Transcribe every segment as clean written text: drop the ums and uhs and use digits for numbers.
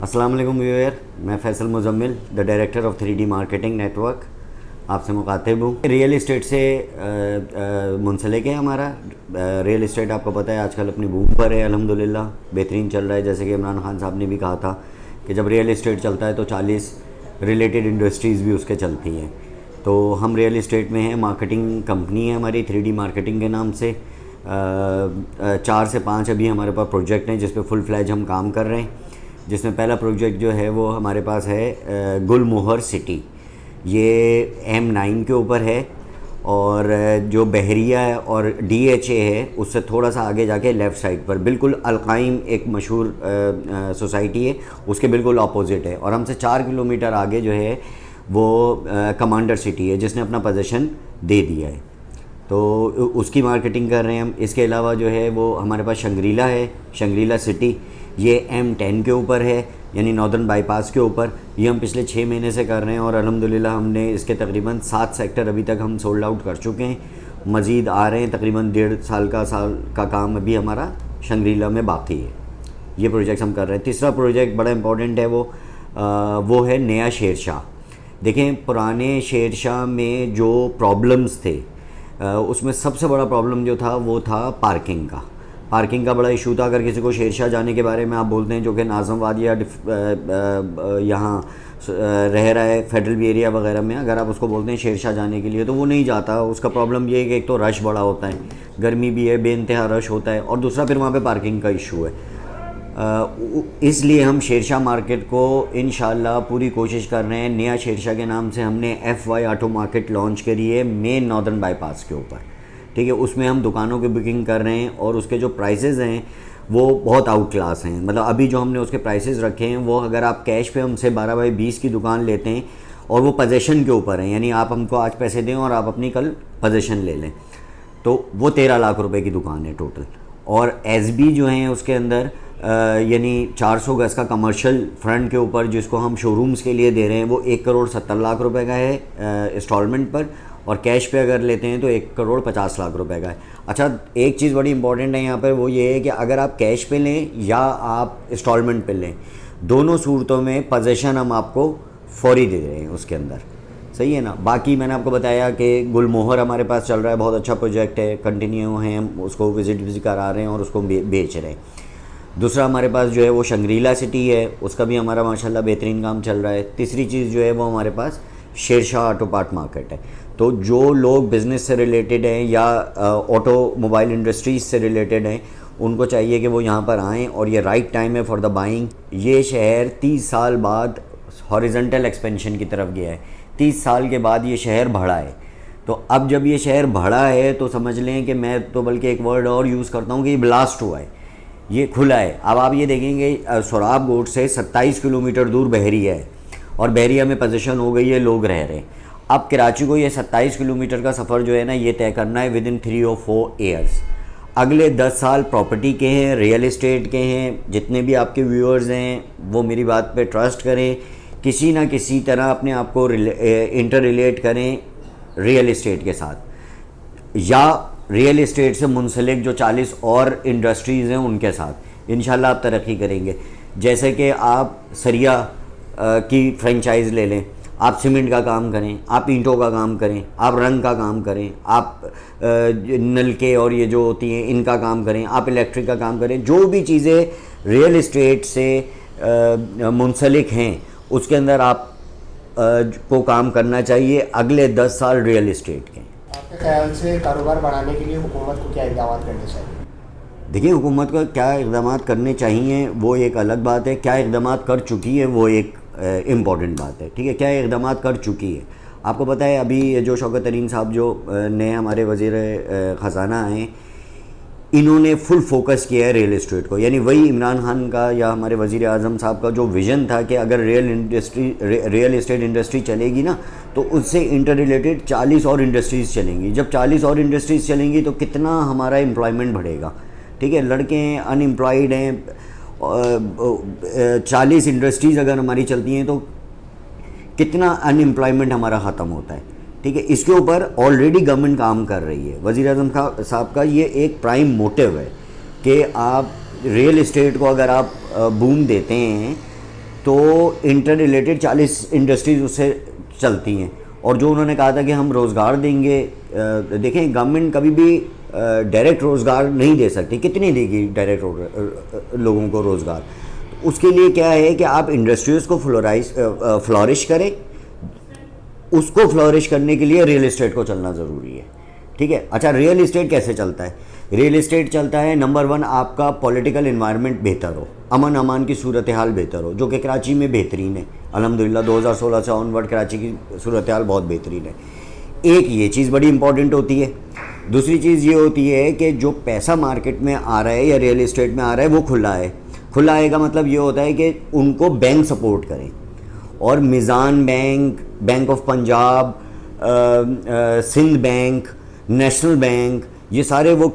अस्सलाम वालेकुम व्यूअर, मैं Faisal Muzammil, the director of 3D marketing network आपसे मुखातिब हूँ। रियल इस्टेट से मुंसलिक है हमारा। रियल इस्टेट आपको पता है आजकल अपनी बूम पर है, अल्हम्दुलिल्लाह बेहतरीन चल रहा है। जैसे कि इमरान खान साहब ने भी कहा था कि जब रियल इस्टेट चलता है तो 40 रिलेटेड इंडस्ट्रीज़ भी उसके चलती हैं। तो हम रियल इस्टेट में हैं, मार्केटिंग कंपनी है हमारी 3D मार्केटिंग के नाम से। 4 से 5 अभी हमारे पास प्रोजेक्ट हैं जिस पे फुल फ्लैज हम काम कर रहे हैं। जिसमें पहला प्रोजेक्ट जो है वो हमारे पास है गुलमोहर सिटी। ये M9 के ऊपर है और जो बहरिया है और DHA है उससे थोड़ा सा आगे जाके लेफ़्ट साइड पर बिल्कुल अलकाइम एक मशहूर सोसाइटी है, उसके बिल्कुल अपोजिट है। और हमसे 4 किलोमीटर आगे जो है वो कमांडर सिटी है जिसने अपना पोजीशन दे दिया है, तो उसकी मार्केटिंग कर रहे हैं हम। इसके अलावा जो है वो हमारे पास शंग्रीला है, शंग्रीला सिटी। ये M10 के ऊपर है, यानी नॉर्दर्न बाईपास के ऊपर। ये हम पिछले 6 महीने से कर रहे हैं और अल्हम्दुलिल्लाह हमने इसके तकरीबन 7 सेक्टर अभी तक हम सोल्ड आउट कर चुके हैं। मज़ीद आ रहे हैं, तकरीबन 1.5 साल का काम अभी हमारा शंग्रीला में बाकी है। ये प्रोजेक्ट हम कर रहे हैं। तीसरा प्रोजेक्ट बड़ा इंपॉर्टेंट है, वो है नया शेरशाह। देखें, पुराने शेरशाह में जो प्रॉब्लम्स थे उसमें सबसे बड़ा प्रॉब्लम जो था वो था पार्किंग का बड़ा इशू था। अगर किसी को शेरशाह जाने के बारे में आप बोलते हैं जो कि नाज़मवाद या यहाँ रह रहा है फेडरल बी एरिया वगैरह में, अगर आप उसको बोलते हैं शेरशाह जाने के लिए तो वो नहीं जाता। उसका प्रॉब्लम ये है कि एक तो रश बड़ा होता है, गर्मी भी है, बेइंतहा रश होता है, और दूसरा फिर वहाँ पे पार्किंग का इशू है। इसलिए हम शेरशाह मार्केट को इंशाल्लाह पूरी कोशिश कर रहे हैं। नया शेरशाह के नाम से हमने FY ऑटो मार्केट लॉन्च करी है मेन नॉर्दर्न बाईपास के ऊपर, ठीक है। उसमें हम दुकानों की बुकिंग कर रहे हैं और उसके जो प्राइसेस हैं वो बहुत आउट क्लास हैं। मतलब अभी जो हमने उसके प्राइसेस रखे हैं वो अगर आप कैश पे हमसे 12x20 की दुकान लेते हैं और वो पोजीशन के ऊपर है, यानी आप हमको आज पैसे दें और आप अपनी कल पोजीशन ले लें, तो वो 13 लाख रुपए की दुकान है टोटल। और SB जो हैं उसके अंदर यानी 400 गज़ का कमर्शियल फ्रंट के ऊपर जिसको हम शोरूम्स के लिए दे रहे हैं वो 1,70,00,000 रुपए का है इंस्टॉलमेंट पर, और कैश पे अगर लेते हैं तो 1,50,00,000 रुपए का है। अच्छा, एक चीज़ बड़ी इंपॉर्टेंट है यहाँ पर, वो ये है कि अगर आप कैश पे लें या आप इंस्टॉलमेंट पे लें, दोनों सूरतों में पोजीशन हम आपको फौरी दे रहे हैं उसके अंदर, सही है ना। बाकी मैंने आपको बताया कि गुलमोहर हमारे पास चल रहा है, बहुत अच्छा प्रोजेक्ट है, कंटिन्यू हैं, हम उसको विज़िट करा रहे हैं और उसको बेच रहे हैं। दूसरा हमारे पास जो है वो शंग्रीला सिटी है, उसका भी हमारा माशाल्लाह बेहतरीन काम चल रहा है। तीसरी चीज़ जो है वो हमारे पास शेरशाह ऑटो पार्ट मार्केट है। तो जो लोग बिज़नेस से रिलेटेड हैं या ऑटो मोबाइल इंडस्ट्रीज़ से रिलेटेड हैं उनको चाहिए कि वो यहाँ पर आएँ, और ये राइट टाइम है फॉर द बाइंग। ये शहर 30 साल बाद हॉरिजॉन्टल एक्सपेंशन की तरफ गया है। 30 साल के बाद ये शहर बढ़ा है। तो अब जब ये शहर बढ़ा है तो समझ लें कि मैं तो बल्कि एक वर्ड और यूज़ करता हूँ कि ये ब्लास्ट हुआ है, ये खुला है। अब आप ये देखेंगे सोराब गोट से 27 किलोमीटर दूर बहरिया है और बहरिया में पोजीशन हो गई है, लोग रह रहे हैं। अब कराची को ये 27 किलोमीटर का सफ़र जो है ना ये तय करना है विद इन 3 और 4 ईयर्स। अगले 10 साल प्रॉपर्टी के हैं, रियल इस्टेट के हैं। जितने भी आपके व्यूअर्स हैं वो मेरी बात पे ट्रस्ट करें, किसी ना किसी तरह अपने आप को इंटर रिलेट करें रियल इस्टेट के साथ, या रियल इस्टेट से मुंसलिक जो 40 और इंडस्ट्रीज़ हैं उनके साथ। इंशाल्लाह आप तरक्की करेंगे। जैसे कि आप सरिया की फ्रेंचाइज़ ले लें, आप सीमेंट का काम करें, आप ईंटों का काम करें, आप रंग का काम करें, आप नलके और ये जो होती हैं इनका काम करें, आप इलेक्ट्रिक का काम करें। जो भी चीज़ें रियल इस्टेट से मुंसलिक हैं उसके अंदर आप को काम करना चाहिए अगले 10 साल रियल इस्टेट के। आपके ख्याल से कारोबार बढ़ाने के लिए हुकूमत को क्या इक़दाम करने चाहिए? देखिए, हुकूमत को क्या इक़दाम करने चाहिए वो एक अलग बात है, क्या इक़दाम कर चुकी है वो एक इम्पॉर्टेंट बात है, ठीक है। क्या इक़दाम कर चुकी है, आपको पता है अभी जो शौकत तरीन साहब जो नए हमारे वज़ीर ख़जाना हैं, इन्होंने फुल फोकस किया है रियल इस्टेट को। यानी वही इमरान खान का या हमारे वज़ीर आज़म साहब का जो विज़न था कि अगर रियल इस्टेट इंडस्ट्री चलेगी ना तो उससे इंटर रिलेटेड 40 और इंडस्ट्रीज़ चलेंगी। जब 40 और इंडस्ट्रीज़ चलेंगी तो कितना हमारा एम्प्लॉयमेंट बढ़ेगा, ठीक है। लड़के हैं, अनएम्प्लॉयड हैं, 40 इंडस्ट्रीज़ अगर हमारी चलती हैं तो कितना अनएम्प्लॉयमेंट हमारा ख़त्म होता है, ठीक है। इसके ऊपर ऑलरेडी गवर्नमेंट काम कर रही है। वज़ीर आज़म साहब का ये एक प्राइम मोटिव है कि आप रियल इस्टेट को अगर आप बूम देते हैं तो इंटर रिलेटेड 40 इंडस्ट्रीज उससे चलती हैं। और जो उन्होंने कहा था कि हम रोज़गार देंगे, देखें गवर्नमेंट कभी भी डायरेक्ट रोज़गार नहीं दे सकती, कितनी देगी डायरेक्ट लोगों को रोज़गार। उसके लिए क्या है कि आप इंडस्ट्रीज़ को फ्लोरिश करें, उसको फ्लोरिश करने के लिए रियल इस्टेट को चलना ज़रूरी है, ठीक है। अच्छा, रियल इस्टेट कैसे चलता है? रियल इस्टेट चलता है, नंबर 1 आपका पॉलिटिकल इन्वायरमेंट बेहतर हो, अमन अमान की सूरत हाल बेहतर हो, जो कि कराची में बेहतरीन है अल्हम्दुलिल्लाह। 2016 से ऑनवर्ड कराची की सूरत हाल बहुत बेहतरीन है। एक ये चीज़ बड़ी इंपॉर्टेंट होती है। दूसरी चीज़ ये होती है कि जो पैसा मार्केट में आ रहा है या रियल इस्टेट में आ रहा है वो खुला है। खुला आएगा मतलब ये होता है कि उनको बैंक सपोर्ट करें, और Meezan bank, bank of Punjab, Sindh bank, national bank, ये सारे वो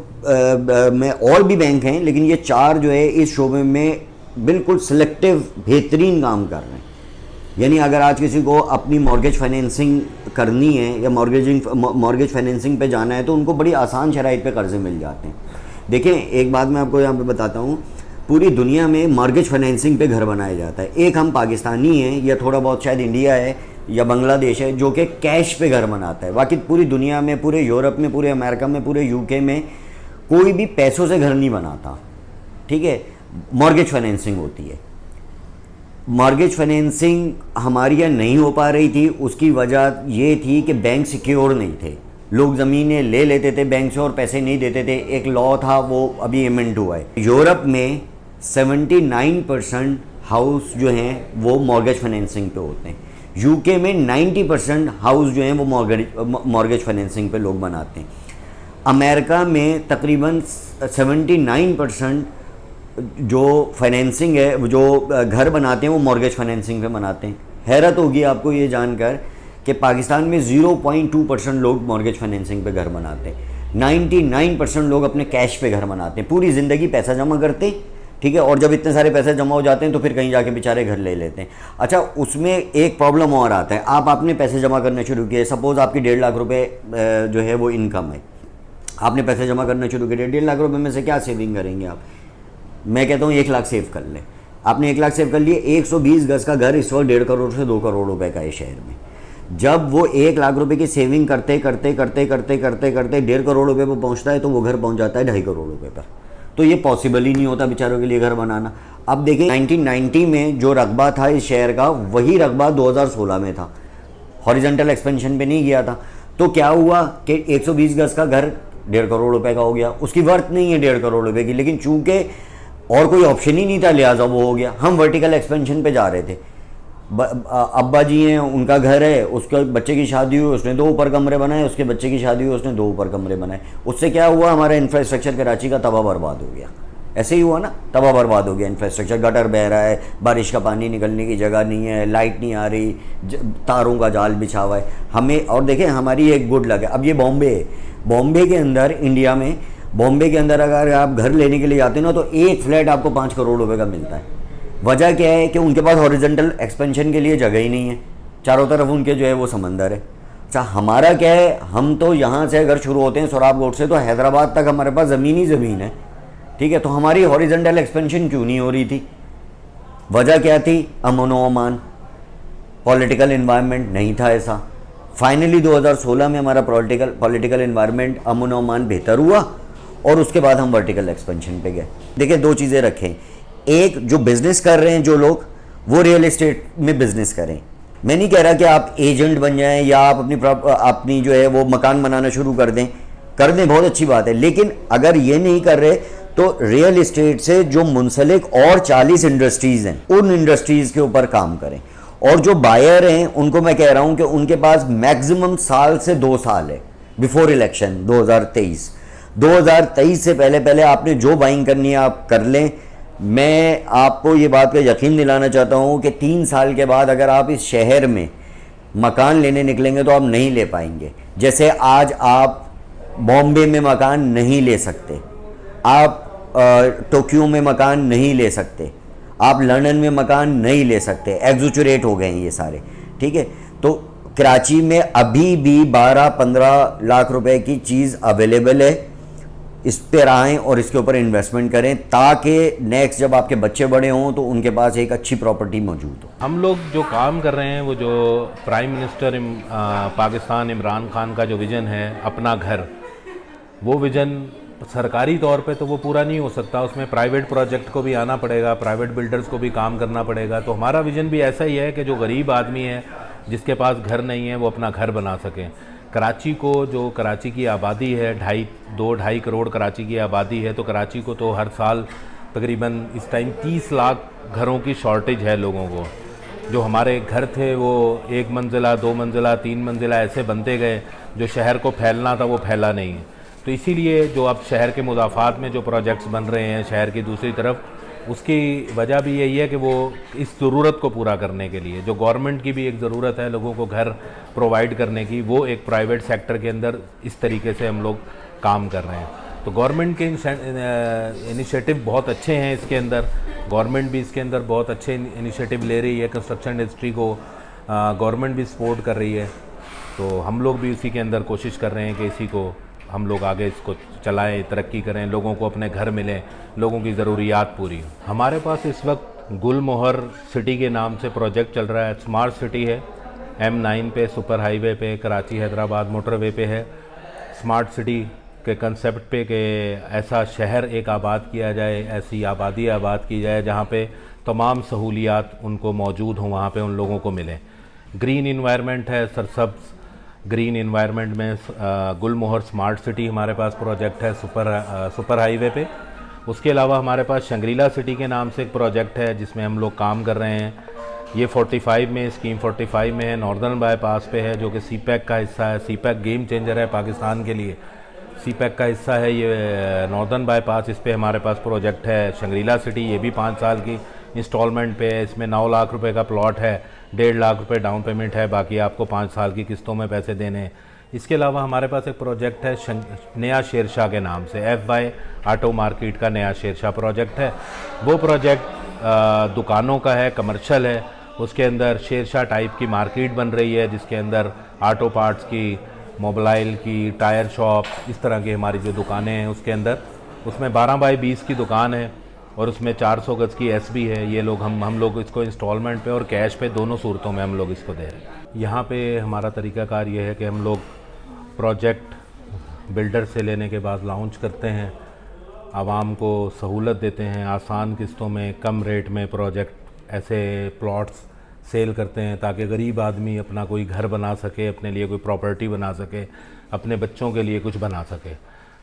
में और भी बैंक हैं, लेकिन ये 4 जो है इस शोबे में बिल्कुल सिलेक्टिव बेहतरीन काम कर रहे हैं। यानी अगर आज किसी को अपनी मॉर्गेज फाइनेंसिंग करनी है या मॉर्गेज फाइनेंसिंग पे जाना है तो उनको बड़ी आसान शराइत पे कर्जे मिल जाते हैं। देखें, एक बात मैं आपको यहाँ पे बताता हूँ, पूरी दुनिया में मॉर्गेज फाइनेंसिंग पे घर बनाया जाता है। एक हम पाकिस्तानी हैं या थोड़ा बहुत शायद इंडिया है या बांग्लादेश है जो कि कैश पे घर बनाता है। बाकी पूरी दुनिया में, पूरे यूरोप में, पूरे अमेरिका में, पूरे यूके में कोई भी पैसों से घर नहीं बनाता, ठीक है। मॉर्गेज फाइनेंसिंग होती है। मॉर्गेज फाइनेंसिंग हमारी यहाँ नहीं हो पा रही थी, उसकी वजह ये थी कि बैंक सिक्योर नहीं थे। लोग ज़मीनें ले लेते थे बैंक से और पैसे नहीं देते थे। एक लॉ था, वो अभी इम्प्लीमेंट हुआ है। यूरोप में 79% हाउस जो हैं वो मॉर्गेज फाइनेंसिंग पे होते हैं। यूके में 90% हाउस जो हैं वो मॉर्गेज फाइनेंसिंग पे लोग बनाते हैं। अमेरिका में तकरीबन 79% जो फाइनेंसिंग है, जो घर बनाते हैं वो मॉर्गेज फाइनेंसिंग पे बनाते हैं। हैरत होगी आपको ये जानकर कि पाकिस्तान में 0.2% लोग मॉर्गेज फाइनेंसिंग पे घर बनाते हैं। 99% लोग अपने कैश पे घर बनाते हैं, पूरी ज़िंदगी पैसा जमा करते हैं, ठीक है। और जब इतने सारे पैसे जमा हो जाते हैं तो फिर कहीं जाके बेचारे घर ले लेते हैं। अच्छा, उसमें एक प्रॉब्लम और आता है। आप आपने पैसे जमा करने शुरू किए, सपोज़ आपकी 1.5 लाख रुपए जो है वो इनकम है, आपने पैसे जमा करना शुरू किए। 1.5 लाख रुपए में से क्या सेविंग करेंगे आप? मैं कहता हूँ 1 लाख सेव कर लें। आपने 1 लाख सेव कर लिए। 120 गज का घर इस वक्त 1.5 करोड़ से 2 करोड़ रुपए का है शहर में। जब वो 1 लाख रुपए की सेविंग करते करते करते करते करते करते 1.5 करोड़ रुपए पर पहुँचता है तो वो घर पहुँच जाता है 2.5 करोड़ रुपए पर। तो ये पॉसिबल ही नहीं होता बेचारों के लिए घर बनाना। अब देखें, 1990 में जो रकबा था इस शहर का, वही रकबा 2016 में था, हॉरिजॉन्टल एक्सपेंशन पे नहीं गया था। तो क्या हुआ कि 120 गज का घर 1.5 करोड़ रुपए का हो गया। उसकी वर्थ नहीं है 1.5 करोड़ रुपए की, लेकिन चूंकि और कोई ऑप्शन ही नहीं था लिहाजा वो हो गया। हम वर्टिकल एक्सपेंशन पे जा रहे थे। अब्बा जी हैं, उनका घर है, उसके बच्चे की शादी हुई, उसने 2 ऊपर कमरे बनाए, उसके बच्चे की शादी हुई, उसने 2 ऊपर कमरे बनाए। उससे क्या हुआ? हमारा इंफ्रास्ट्रक्चर कराची का तबाह बर्बाद हो गया। ऐसे ही हुआ ना, तबाह बर्बाद हो गया इंफ्रास्ट्रक्चर। गटर बह रहा है, बारिश का पानी निकलने की जगह नहीं है, लाइट नहीं आ रही, तारों का जाल बिछा हुआ है हमें। और देखें, हमारी एक गुड लक है। अब ये बॉम्बे है, बॉम्बे के अंदर, इंडिया में बॉम्बे के अंदर अगर आप घर लेने के लिए जाते हो ना तो एक फ्लैट आपको 5 करोड़ रुपए का मिलता है। वजह क्या है कि उनके पास हॉरिजॉन्टल एक्सपेंशन के लिए जगह ही नहीं है, चारों तरफ उनके जो है वो समंदर है। अच्छा, हमारा क्या है, हम तो यहाँ से अगर शुरू होते हैं सोराब रोड से तो हैदराबाद तक हमारे पास ज़मीन ही ज़मीन है, ठीक है। तो हमारी हॉरिजॉन्टल एक्सपेंशन क्यों नहीं हो रही थी? वजह क्या थी? अमन व अमान, पॉलिटिकल इन्वायरमेंट नहीं था ऐसा। फाइनली 2016 में हमारा पॉलिटिकल इन्वायरमेंट, अमन व अमान बेहतर हुआ और उसके बाद हम वर्टिकल एक्सपेंशन पे गए। देखिए, 2 चीज़ें रखें। एक, जो बिज़नेस कर रहे हैं जो लोग, वो रियल एस्टेट में बिज़नेस करें। मैं नहीं कह रहा कि आप एजेंट बन जाएं या आप अपनी जो है वो मकान बनाना शुरू कर दें, बहुत अच्छी बात है। लेकिन अगर ये नहीं कर रहे तो रियल एस्टेट से जो मुंसलिक और 40 इंडस्ट्रीज़ हैं, उन इंडस्ट्रीज़ के ऊपर काम करें। और जो बायर हैं उनको मैं कह रहा हूँ कि उनके पास मैक्सिमम साल से 2 साल है बिफोर इलेक्शन 2023 से पहले आपने जो बाइंग करनी है आप कर लें। मैं आपको ये बात पे यकीन दिलाना चाहता हूँ कि 3 साल के बाद अगर आप इस शहर में मकान लेने निकलेंगे तो आप नहीं ले पाएंगे। जैसे आज आप बॉम्बे में मकान नहीं ले सकते, आप टोक्यो में मकान नहीं ले सकते, आप लंदन में मकान नहीं ले सकते, एग्जूचुरेट हो गए हैं ये सारे, ठीक है। तो कराची में अभी भी 12-15 लाख रुपए की चीज़ अवेलेबल है इस पर आएँ और इसके ऊपर इन्वेस्टमेंट करें, ताकि नेक्स्ट जब आपके बच्चे बड़े हों तो उनके पास एक अच्छी प्रॉपर्टी मौजूद हो। हम लोग जो काम कर रहे हैं वो जो प्राइम मिनिस्टर पाकिस्तान इमरान खान का जो विज़न है अपना घर, वो विज़न सरकारी तौर पे तो वो पूरा नहीं हो सकता, उसमें प्राइवेट प्रोजेक्ट को भी आना पड़ेगा, प्राइवेट बिल्डर्स को भी काम करना पड़ेगा। तो हमारा विज़न भी ऐसा ही है कि जो गरीब आदमी है जिसके पास घर नहीं है वो अपना घर बना सकें। कराची को, जो कराची की आबादी है 2.5 करोड़ कराची की आबादी है, तो कराची को तो हर साल तकरीबन इस टाइम 30 लाख घरों की शॉर्टेज है लोगों को। जो हमारे घर थे वो 1 मंजिला, 2 मंजिला, 3 मंजिला ऐसे बनते गए, जो शहर को फैलना था वो फैला नहीं है। तो इसीलिए जो अब शहर के मुदाफ़ात में जो प्रोजेक्ट्स बन रहे हैं शहर की दूसरी तरफ, उसकी वजह भी यही है कि वो इस ज़रूरत को पूरा करने के लिए, जो गवर्नमेंट की भी एक ज़रूरत है लोगों को घर प्रोवाइड करने की, वो एक प्राइवेट सेक्टर के अंदर इस तरीके से हम लोग काम कर रहे हैं। तो गवर्नमेंट के इनिशिएटिव बहुत अच्छे हैं इसके अंदर, गवर्नमेंट भी इसके अंदर बहुत अच्छे इनिशिएटिव ले रही है, कंस्ट्रक्शन इंडस्ट्री को गवर्नमेंट भी सपोर्ट कर रही है। तो हम लोग भी उसी के अंदर कोशिश कर रहे हैं कि इसी को हम लोग आगे इसको चलाएं, तरक्की करें, लोगों को अपने घर मिलें, लोगों की ज़रूरियात पूरी हो। हमारे पास इस वक्त गुलमोहर सिटी के नाम से प्रोजेक्ट चल रहा है, स्मार्ट सिटी है, M9 पे, सुपर हाईवे पे, कराची हैदराबाद मोटरवे पे है। स्मार्ट सिटी के कंसेप्ट पे कि ऐसा शहर एक आबाद किया जाए, ऐसी आबादी आबाद की जाए जहाँ पे तमाम सहूलियात उनको मौजूद हों, वहाँ पे उन लोगों को मिलें। ग्रीन इन्वायरमेंट है, सरसब्ज़ ग्रीन इन्वायरमेंट में गुलमोहर स्मार्ट सिटी हमारे पास प्रोजेक्ट है सुपर हाईवे पे। उसके अलावा हमारे पास शंग्रीला सिटी के नाम से एक प्रोजेक्ट है जिसमें हम लोग काम कर रहे हैं। ये 45 में, स्कीम 45 में है, नॉर्दर्न बाईपास पे है, जो कि CPEC का हिस्सा है। CPEC गेम चेंजर है पाकिस्तान के लिए, CPEC का हिस्सा है ये नॉर्दर्न बाईपास। इस पे हमारे पास प्रोजेक्ट है शंग्रीला सिटी, ये भी 5 साल की इंस्टॉलमेंट पे है। इसमें 9 लाख रुपए का प्लॉट है, 1.5 लाख रुपए डाउन पेमेंट है, बाकी आपको 5 साल की किस्तों में पैसे देने हैं। इसके अलावा हमारे पास एक प्रोजेक्ट है नया शेरशाह के नाम से, FY ऑटो मार्केट का नया शेरशाह प्रोजेक्ट है। वो प्रोजेक्ट दुकानों का है, कमर्शियल है। उसके अंदर शेरशाह टाइप की मार्केट बन रही है जिसके अंदर ऑटो पार्ट्स की, मोबाइल की, टायर शॉप, इस तरह की हमारी जो दुकानें हैं उसके अंदर, उसमें 12 बाई 20 की दुकान है और उसमें 400 गज की SB है। ये लोग हम लोग इसको इंस्टॉलमेंट पे और कैश पे दोनों सूरतों में हम लोग इसको दे रहे हैं। यहाँ पे हमारा तरीक़ाकार ये है कि हम लोग प्रोजेक्ट बिल्डर से लेने के बाद लॉन्च करते हैं, आवाम को सहूलत देते हैं, आसान किस्तों में, कम रेट में प्रोजेक्ट ऐसे प्लॉट्स सेल करते हैं ताकि गरीब आदमी अपना कोई घर बना सके, अपने लिए कोई प्रॉपर्टी बना सके, अपने बच्चों के लिए कुछ बना सके।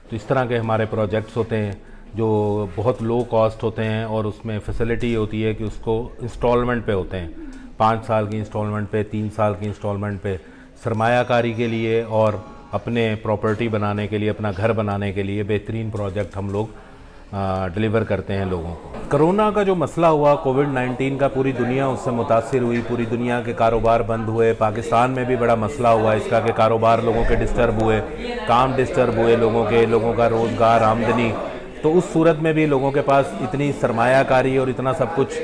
तो इस तरह के हमारे प्रोजेक्ट्स होते हैं जो बहुत लो कॉस्ट होते हैं और उसमें फैसिलिटी होती है कि उसको इंस्टॉलमेंट पे होते हैं, 5 साल की इंस्टॉलमेंट पे, 3 साल की इंस्टॉलमेंट पे, सरमायाकारी के लिए और अपने प्रॉपर्टी बनाने के लिए, अपना घर बनाने के लिए बेहतरीन प्रोजेक्ट हम लोग डिलीवर करते हैं लोगों को। कोरोना का जो मसला हुआ, कोविड-19 का, पूरी दुनिया उससे मुतासिर हुई, पूरी दुनिया के कारोबार बंद हुए। पाकिस्तान में भी बड़ा मसला हुआ इसका कि कारोबार लोगों के डिस्टर्ब हुए, काम डिस्टर्ब हुए लोगों का रोज़गार, आमदनी। तो उस सूरत में भी लोगों के पास इतनी सरमायाकारी और इतना सब कुछ,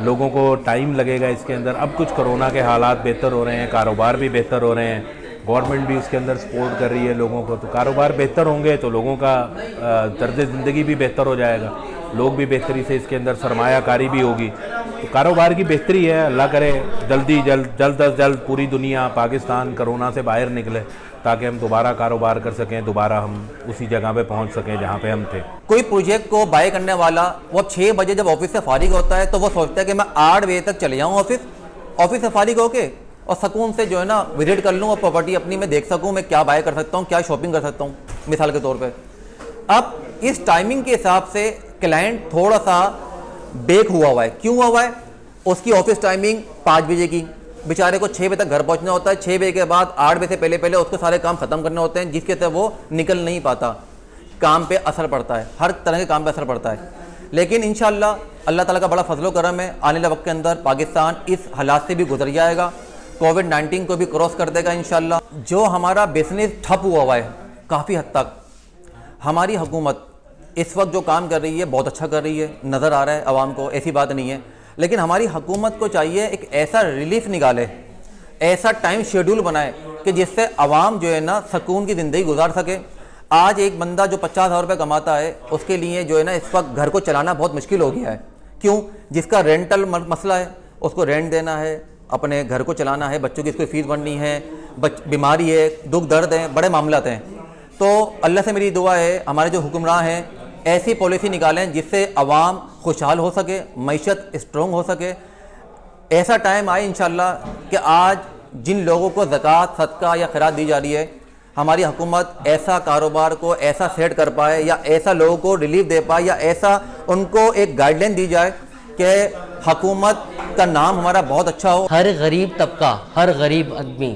लोगों को टाइम लगेगा इसके अंदर। अब कुछ कोरोना के हालात बेहतर हो रहे हैं, कारोबार भी बेहतर हो रहे हैं, गवर्नमेंट भी इसके अंदर सपोर्ट कर रही है लोगों को। तो कारोबार बेहतर होंगे तो लोगों का तर्ज ज़िंदगी भी बेहतर हो जाएगा, लोग भी बेहतरी से इसके अंदर सरमायाकारी भी होगी। तो कारोबार की बेहतरी है। अल्लाह करे जल्द अज जल्द पूरी दुनिया, पाकिस्तान कोरोना से बाहर निकले ताकि हम दोबारा कारोबार कर सकें, दोबारा हम उसी जगह पे पहुंच सकें जहां पे हम थे। कोई प्रोजेक्ट को बाय करने वाला वो 6 बजे जब ऑफिस से फारिग होता है तो वो सोचता है कि मैं 8 बजे तक चले जाऊँ ऑफिस से फारिग होके और सुकून से जो है ना विजिट कर लूँ और प्रॉपर्टी अपनी में देख सकूँ, मैं क्या बाय कर सकता हूँ, क्या शॉपिंग कर सकता हूँ, मिसाल के तौर पर। अब इस टाइमिंग के हिसाब से क्लाइंट थोड़ा सा बेक हुआ है। क्यों हुआ है? उसकी ऑफिस टाइमिंग 5 बजे की, बेचारे को 6 बजे तक घर पहुंचना होता है, 6 बजे के बाद 8 बजे से पहले उसको सारे काम खत्म करने होते हैं, जिसके से वो निकल नहीं पाता, काम पे असर पड़ता है, हर तरह के काम पे असर पड़ता है। लेकिन इंशाल्लाह अल्लाह ताला का बड़ा फजलो करम है, आने वाले वक्त के अंदर पाकिस्तान इस हालात से भी गुजर जाएगा, कोविड-19 को भी क्रॉस कर देगा इंशाल्लाह। जो हमारा बिजनेस ठप हुआ है काफ़ी हद तक, हमारी हुकूमत इस वक्त जो काम कर रही है बहुत अच्छा कर रही है, नज़र आ रहा है आवाम को, ऐसी बात नहीं है। लेकिन हमारी हुकूमत को चाहिए एक ऐसा रिलीफ निकाले, ऐसा टाइम शेड्यूल बनाए कि जिससे आवाम जो है ना सुकून की ज़िंदगी गुजार सके, आज एक बंदा जो 50,000 रुपये कमाता है उसके लिए जो है ना इस वक्त घर को चलाना बहुत मुश्किल हो गया है। क्यों? जिसका रेंटल मसला है, उसको रेंट देना है, अपने घर को चलाना है, बच्चों की इसको फीस भरनी है, बीमारी है, दुख दर्द है, बड़े मामलात हैं। तो अल्लाह से मेरी दुआ है हमारे जो हुक्मरान हैं ऐसी पॉलिसी निकालें जिससे अवाम खुशहाल हो सके, मईशत स्ट्रॉन्ग हो सके। ऐसा टाइम आए इंशाल्लाह कि आज जिन लोगों को ज़कात, सदका या खैरात दी जा रही है, हमारी हुकूमत ऐसा कारोबार को ऐसा सेट कर पाए या ऐसा लोगों को रिलीफ दे पाए या ऐसा उनको एक गाइडलाइन दी जाए कि हुकूमत का नाम हमारा बहुत अच्छा हो। हर गरीब तबका, हर गरीब आदमी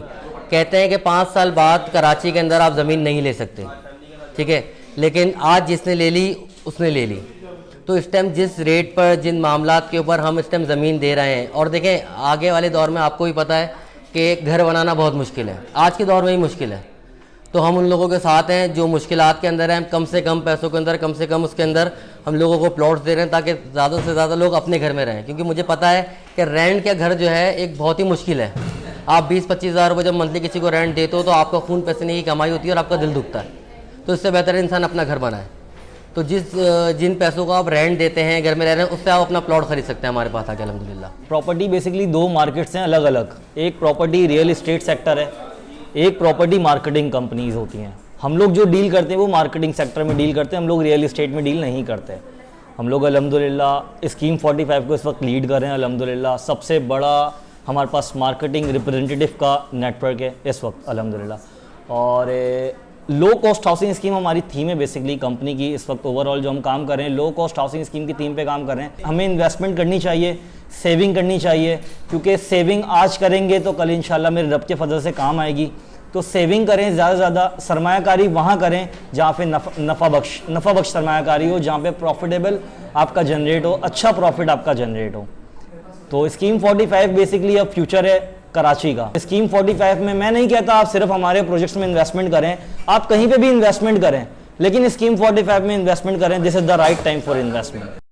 कहते हैं कि 5 साल बाद कराची के अंदर आप ज़मीन नहीं ले सकते, ठीक है, लेकिन आज जिसने ले ली उसने ले ली। तो इस टाइम जिस रेट पर, जिन मामलात के ऊपर हम इस टाइम ज़मीन दे रहे हैं, और देखें आगे वाले दौर में आपको भी पता है कि घर बनाना बहुत मुश्किल है, आज के दौर में ही मुश्किल है। तो हम उन लोगों के साथ हैं जो मुश्किलात के अंदर हैं, कम से कम पैसों के अंदर, कम से कम उसके अंदर हम लोगों को प्लॉट्स दे रहे हैं ताकि ज़्यादा से ज़्यादा लोग अपने घर में रहें। क्योंकि मुझे पता है कि रेंट का घर जो है एक बहुत ही मुश्किल है। आप 20-25 हज़ार रुपये जब मंथली किसी को रेंट देते हो तो आपका खून पसीने की कमाई होती है और आपका दिल दुखता है। तो इससे बेहतर है इंसान अपना घर बनाए। तो जिन पैसों को आप रेंट देते हैं, घर में रह रहे हैं, उससे आप अपना प्लॉट खरीद सकते हैं हमारे पास आके अल्हम्दुलिल्लाह। प्रॉपर्टी बेसिकली 2 मार्केट्स हैं अलग अलग। एक प्रॉपर्टी रियल इस्टेट सेक्टर है, एक प्रॉपर्टी मार्केटिंग कंपनीज होती हैं। हम लोग जो डील करते हैं वो मार्केटिंग सेक्टर में डील करते हैं, हम लोग रियल इस्टेट में डील नहीं करते। हम लोग अल्हम्दुलिल्लाह स्कीम 45 को इस वक्त लीड कर रहे हैं। अल्हम्दुलिल्लाह सबसे बड़ा हमारे पास मार्केटिंग रिप्रेजेंटेटिव का नेटवर्क है इस वक्त अल्हम्दुलिल्लाह। और लो कॉस्ट हाउसिंग स्कीम हमारी थीम है बेसिकली कंपनी की। इस वक्त ओवरऑल जो हम काम कर रहे हैं लो कॉस्ट हाउसिंग स्कीम की थीम पे काम कर रहे हैं। हमें इन्वेस्टमेंट करनी चाहिए, सेविंग करनी चाहिए, क्योंकि सेविंग आज करेंगे तो कल इंशाल्लाह मेरे रब के फजल से काम आएगी। तो सेविंग करें, ज़्यादा से ज़्यादा सरमायाकारी वहाँ करें जहाँ पे नफ़ा बख्श सरमायाकारी हो, जहाँ पे प्रॉफिटेबल आपका जनरेट हो, अच्छा प्रॉफिट आपका जनरेट हो। तो स्कीम 45 बेसिकली अब फ्यूचर है कराची का। स्कीम 45 में मैं नहीं कहता आप सिर्फ हमारे प्रोजेक्ट्स में इन्वेस्टमेंट करें, आप कहीं पे भी इन्वेस्टमेंट करें, लेकिन स्कीम 45 में इन्वेस्टमेंट करें। This is the right time for investment.